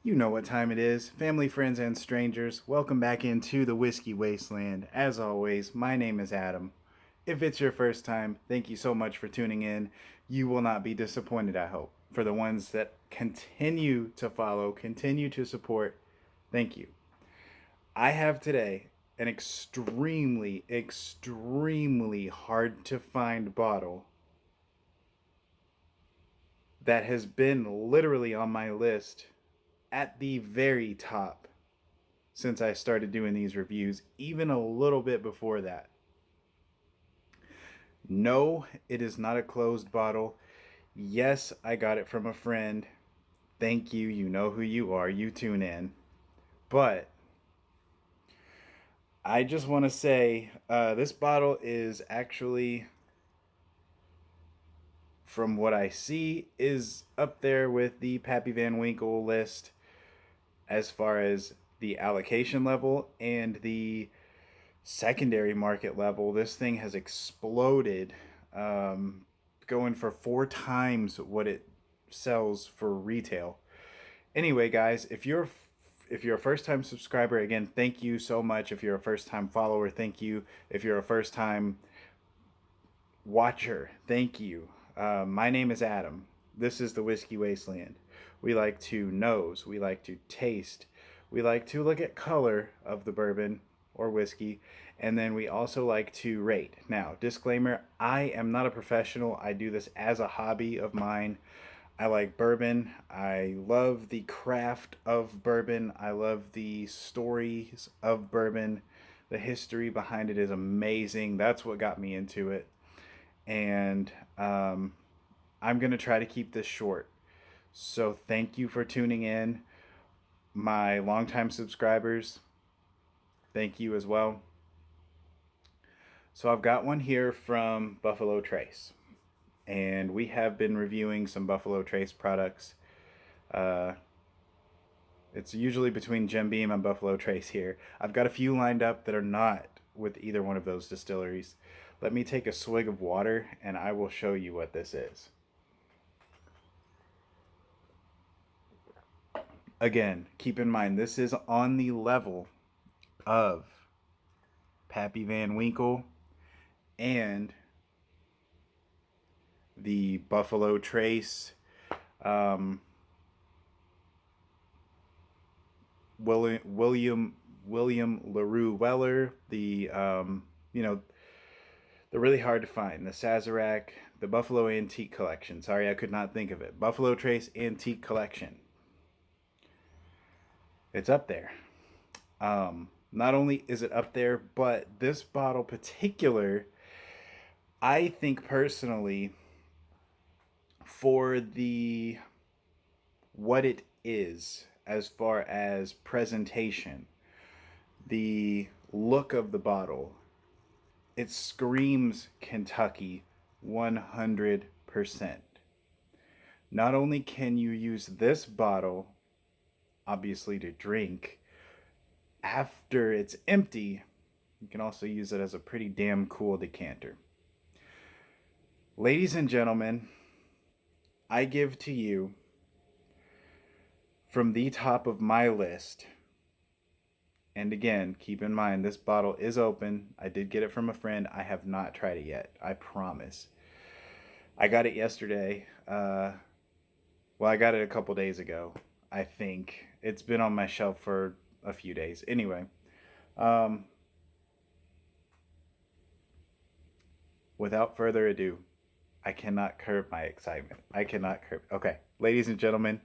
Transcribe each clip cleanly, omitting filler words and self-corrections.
You know what time it is. Family, friends, and strangers, welcome back into the Whiskey Wasteland. As always, my name is Adam. If it's your first time, thank you so much for tuning in. You will not be disappointed, I hope. For the ones that continue to follow, continue to support, thank you. I have today an extremely hard to find bottle that has been literally on my list at the very top since I started doing these reviews, even a little bit before that. No, it is not a closed bottle. Yes, I got it from a friend. Thank you. You know who you are. You tune in. But I just want to say this bottle is actually, from what I see, is up there with the Pappy Van Winkle list as far as the allocation level and the secondary market level. This thing has exploded, going for 4 times what it sells for retail. Anyway, guys, if you're a first time subscriber, again, thank you so much. If you're a first time follower, thank you. If you're a first time watcher, thank you. My name is Adam. This is the Whiskey Wasteland. We like to nose, we like to taste, we like to look at color of the bourbon or whiskey, and then we also like to rate. Now, disclaimer, I am not a professional. I do this as a hobby of mine. I like bourbon. I love the craft of bourbon. I love the stories of bourbon. The history behind it is amazing. That's what got me into it. And I'm going to try to keep this short. So thank you for tuning in. My longtime subscribers, thank you as well. So I've got one here from Buffalo Trace. And we have been reviewing some Buffalo Trace products. Uh, it's usually between Jim Beam and Buffalo Trace here. I've got a few lined up that are not with either one of those distilleries. Let me take a swig of water and I will show you what this is. Again, keep in mind this is on the level of Pappy Van Winkle and the Buffalo Trace, um, William LaRue Weller, they're really hard to find. The Sazerac, the Buffalo Antique Collection. Sorry, I could not think of it. Buffalo Trace Antique Collection. It's up there. Not only is it up there, but this bottle particular, I think personally, for the what it is as far as presentation, the look of the bottle, it screams Kentucky 100%. Not only can you use this bottle, obviously, to drink, after it's empty, you can also use it as a pretty damn cool decanter. Ladies and gentlemen, I give to you, from the top of my list, and again, keep in mind this bottle is open. I did get it from a friend. I have not tried it yet. I promise. I got it yesterday. Well, I got it a couple days ago, I think. It's been on my shelf for a few days. Anyway, um, without further ado, I cannot curb my excitement. I cannot curb. Okay, ladies and gentlemen,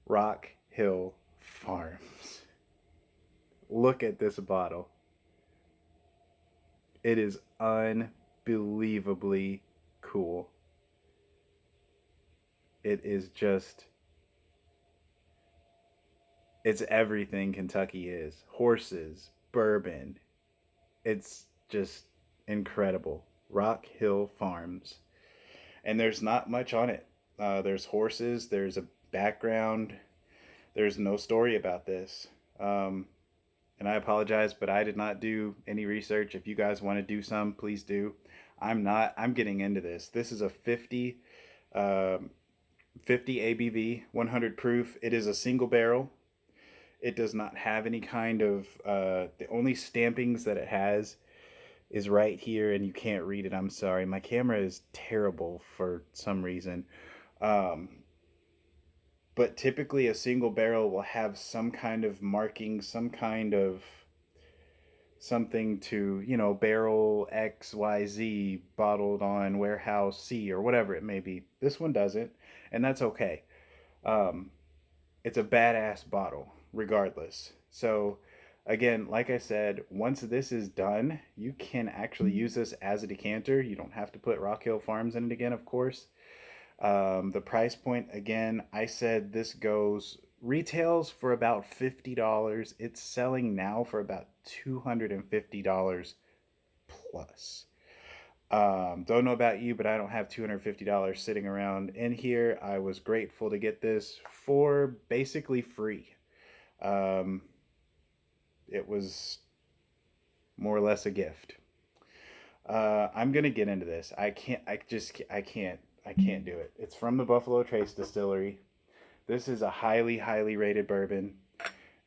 Rock Hill Farms. Look at this bottle. It is unbelievably cool. It is just, it's everything Kentucky is. Horses, bourbon. It's just incredible. Rock Hill Farms. And there's not much on it. There's horses, there's a background, there's no story about this. And I apologize, but I did not do any research. If you guys want to do some, please do. I'm not. I'm getting into this. This is a 50. Um, 50 ABV, 100 proof. It is a single barrel. It does not have any kind of, the only stampings that it has is right here, and you can't read it. I'm sorry. My camera is terrible for some reason. Um, but typically, a single barrel will have some kind of marking, some kind of something to, barrel XYZ bottled on warehouse C or whatever it may be. This one doesn't, and that's okay. Um, it's a badass bottle, regardless. So, again, like I said, once this is done, you can actually use this as a decanter. You don't have to put Rock Hill Farms in it again, of course. The price point, again, I said this goes retails for about $50. It's selling now for about $250 plus. Don't know about you, but I don't have $250 sitting around in here. I was grateful to get this for basically free. Um, it was more or less a gift. I'm gonna get into this. I can't. I can't. I can't do it. It's from the Buffalo Trace Distillery. This is a highly, highly rated bourbon,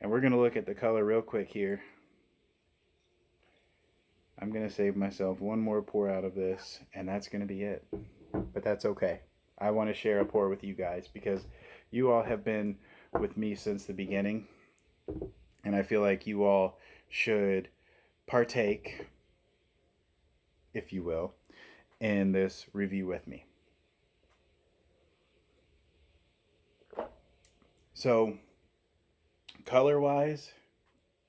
and we're gonna look at the color real quick here. I'm gonna save myself one more pour out of this, and that's gonna be it. But that's okay. I want to share a pour with you guys because you all have been with me since the beginning, and I feel like you all should partake, if you will, in this review with me. So, color wise,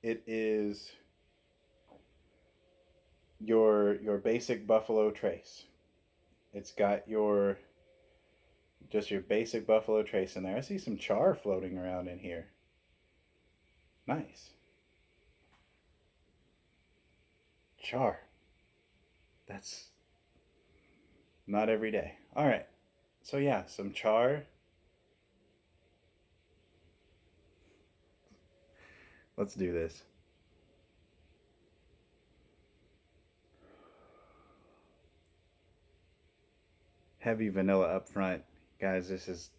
it is your basic Buffalo Trace. It's got your just your basic Buffalo Trace in there. I see some char floating around in here. Nice. Char. That's not every day. All right. So yeah, some char. Let's do this. Heavy vanilla up front. Guys, this is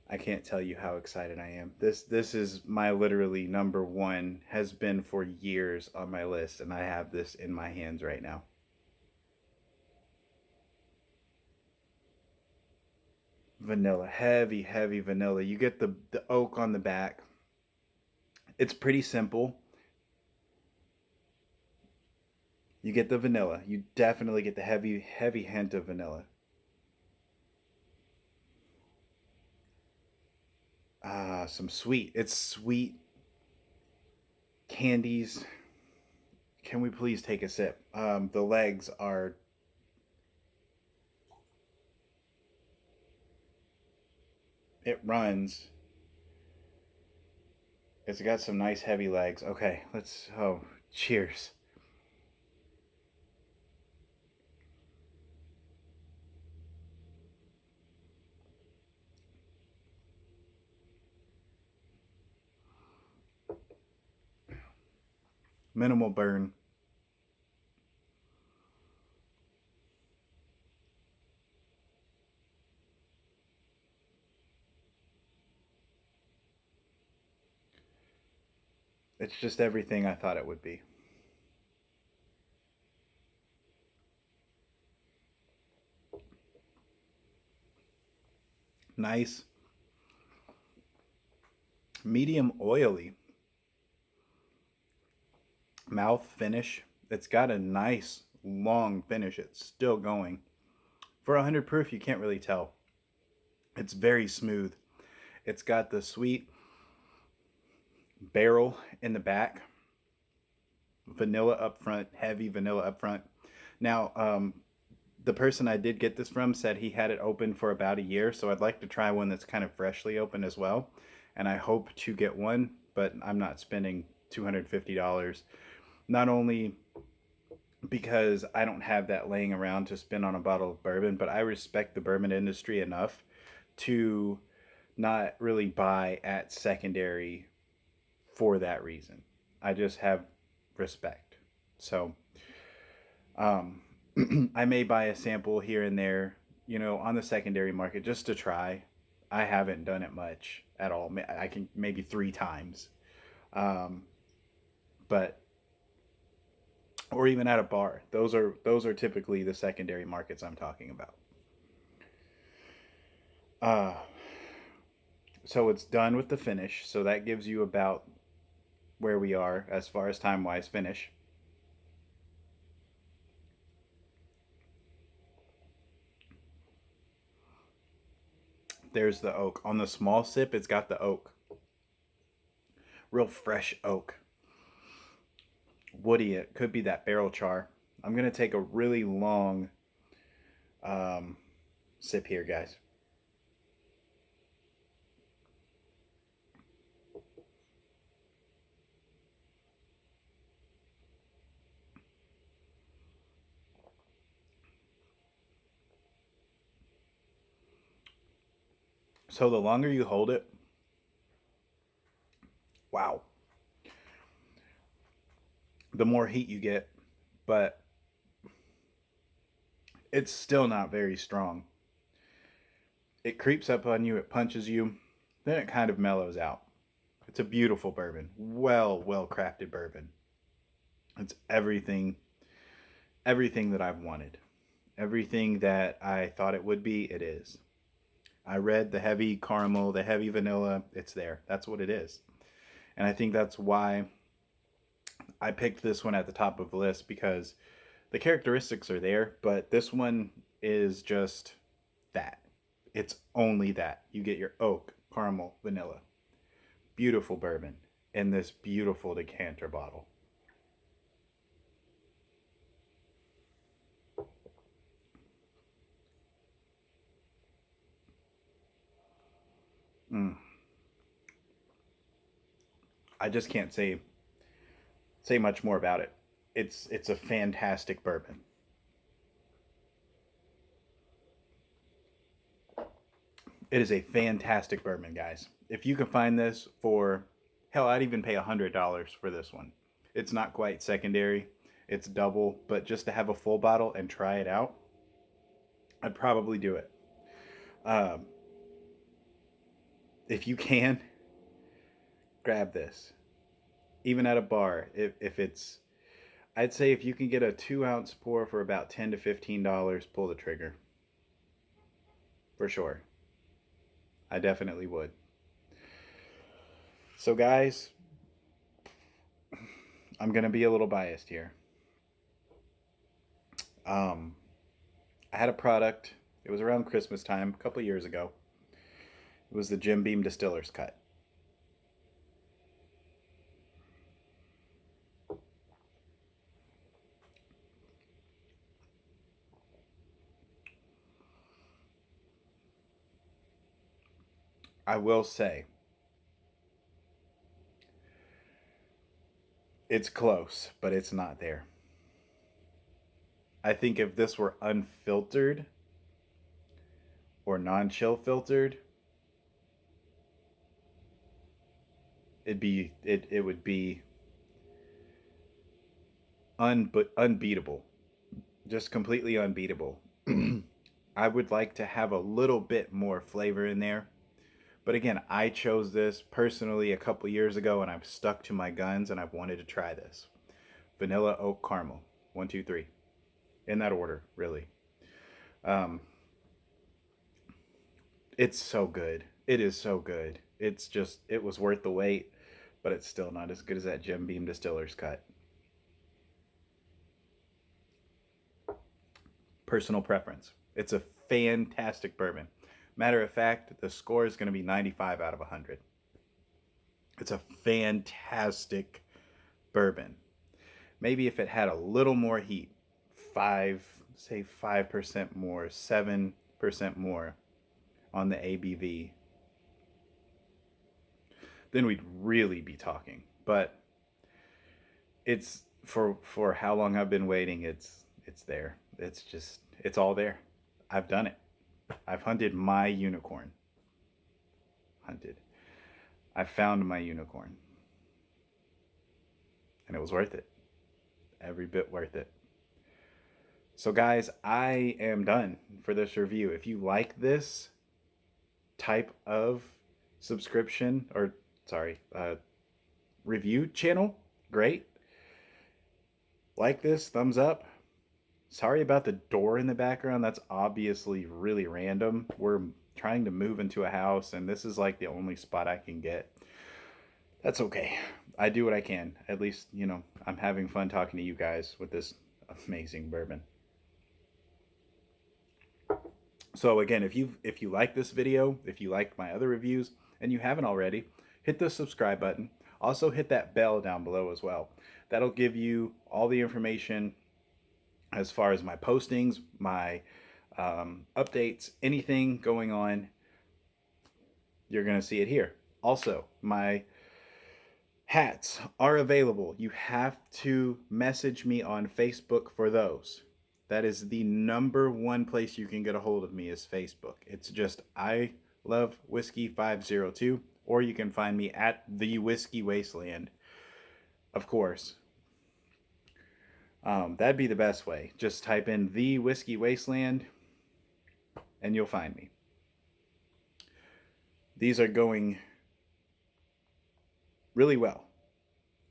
I can't tell you how excited I am. This is my literally number one, has been for years on my list, and I have this in my hands right now. Vanilla, heavy, heavy vanilla. You get the oak on the back. It's pretty simple. You get the vanilla. You definitely get the heavy, heavy hint of vanilla. Some sweet. It's sweet candies. Can we please take a sip? The legs are. It runs. It's got some nice heavy legs. Okay, let's. Oh, cheers. Minimal burn. It's just everything I thought it would be. Nice, medium oily mouth finish. It's got a nice long finish. It's still going. For 100 proof, you can't really tell. It's very smooth. It's got the sweet barrel in the back, vanilla up front, heavy vanilla up front. Now, the person I did get this from said he had it open for about a year, so I'd like to try one that's kind of freshly open as well. And I hope to get one, but I'm not spending $250. Not only because I don't have that laying around to spend on a bottle of bourbon, but I respect the bourbon industry enough to not really buy at secondary for that reason. I just have respect. So, um, I may buy a sample here and there on the secondary market just to try. I haven't done it much at all. I can maybe 3 times, um, but or even at a bar. Those are typically the secondary markets I'm talking about. Uh, so it's done with the finish. So that gives you about where we are as far as time wise finish. There's the oak. On the small sip, it's got the oak. Real fresh oak. Woody, it could be that barrel char. I'm going to take a really long um, sip here, guys. So the longer you hold it, wow, the more heat you get, but it's still not very strong. It creeps up on you, it punches you, then it kind of mellows out. It's a beautiful bourbon. Well crafted bourbon. It's everything that I've wanted. Everything that I thought it would be, it is. I read the heavy caramel, the heavy vanilla, it's there. That's what it is. And I think that's why I picked this one at the top of the list because the characteristics are there, but this one is just that. It's only that. You get your oak, caramel, vanilla. Beautiful bourbon in this beautiful decanter bottle. Mm. I just can't say much more about it. It's a fantastic bourbon. It is a fantastic bourbon, guys. If you can find this for hell, I'd even pay $100 for this one. It's not quite secondary, it's double, but just to have a full bottle and try it out, I'd probably do it. Um, if you can, grab this. Even at a bar, if it's, I'd say if you can get a 2 ounce pour for about $10 to $15, pull the trigger for sure. I definitely would. So, guys, I'm gonna be a little biased here. Um, I had a product. It was around Christmas time, a couple years ago. It was the Jim Beam Distiller's Cut. I will say it's close, but it's not there. I think if this were unfiltered or non-chill filtered, it would be unbeatable, just completely unbeatable. I would like to have a little bit more flavor in there, but again, I chose this personally a couple years ago, and I've stuck to my guns, and I've wanted to try this vanilla oak caramel. One, two, three, in that order, really. Um, it's so good. It is so good. It was worth the wait, but it's still not as good as that Jim Beam Distiller's Cut. Personal preference. It's a fantastic bourbon. Matter of fact, the score is going to be 95 out of 100. It's a fantastic bourbon. Maybe if it had a little more heat, 5, say 5% more, 7% more on the ABV, then we'd really be talking. But it's for how long I've been waiting, it's there. It's all there. I've done it. I've hunted my unicorn. Hunted. I found my unicorn. And it was worth it. Every bit worth it. So, guys, I am done for this review. If you like this type of subscription or, sorry, review channel, great. Like this, thumbs up. Sorry about the door in the background. That's obviously really random. We're trying to move into a house, and this is like the only spot I can get. That's okay. I do what I can. At least, I'm having fun talking to you guys with this amazing bourbon. So again, if you like this video, if you like my other reviews and you haven't already, hit the subscribe button. Also hit that bell down below as well. That'll give you all the information as far as my postings, my updates, anything going on. You're going to see it here. Also, my hats are available. You have to message me on Facebook for those. That is the number one place you can get a hold of me is Facebook. It's just I love whiskey 502, or you can find me at the Whiskey Wasteland. Of course, that'd be the best way. Just type in the Whiskey Wasteland, and you'll find me. These are going really well.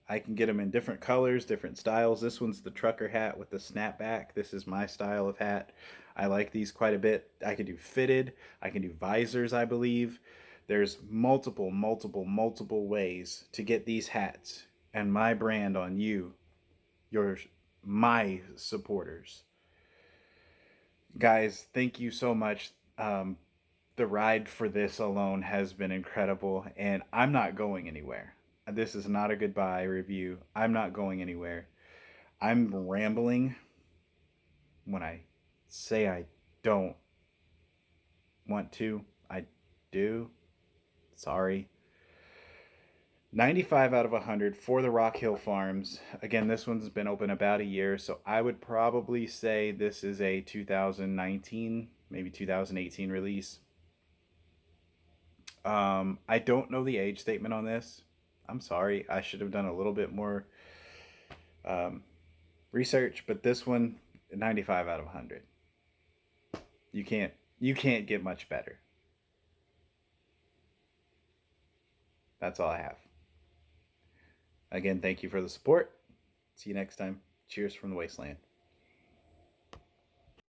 I can get them in different colors, different styles. This one's the trucker hat with the snapback. This is my style of hat. I like these quite a bit. I can do fitted. I can do visors, I believe. There's multiple ways to get these hats and my brand on you, my supporters. Guys, thank you so much. The ride for this alone has been incredible, and I'm not going anywhere. This is not a goodbye review. I'm not going anywhere. I'm rambling when I say I don't want to. I do. Sorry. 95 out of 100 for the Rock Hill Farms. Again, this one's been open about a year, so I would probably say this is a 2019, maybe 2018 release. I don't know the age statement on this. I'm sorry. I should have done a little bit more research, but this one, 95 out of 100. You can't get much better. That's all I have. Again, thank you for the support. See you next time. Cheers from the Wasteland.